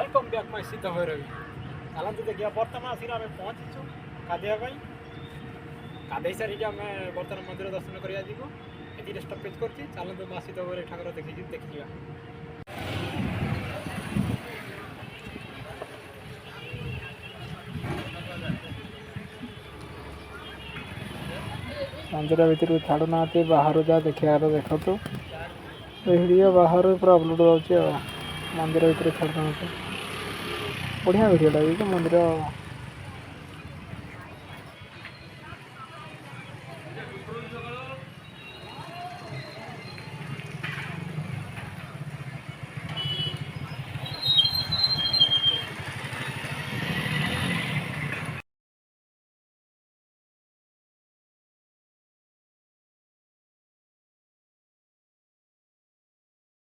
welcome back my Sita Bhairavi चलते देखिए बर्तमान आसिक आम पहुँचीचु गाधोवाई गाधे सारिक आम बर्तमान मंदिर दर्शन करा जीवु ये स्टपेज कर चलते माँ सीता भैरवी ठाकुर देखी मंदिर भर छाड़ू ना बाहर जा देखार देखु वीडियो बाहर पूरा अपलोड हो मंदिर भर छाड़ू ना बढ़िया वीडियो लगे मंदिर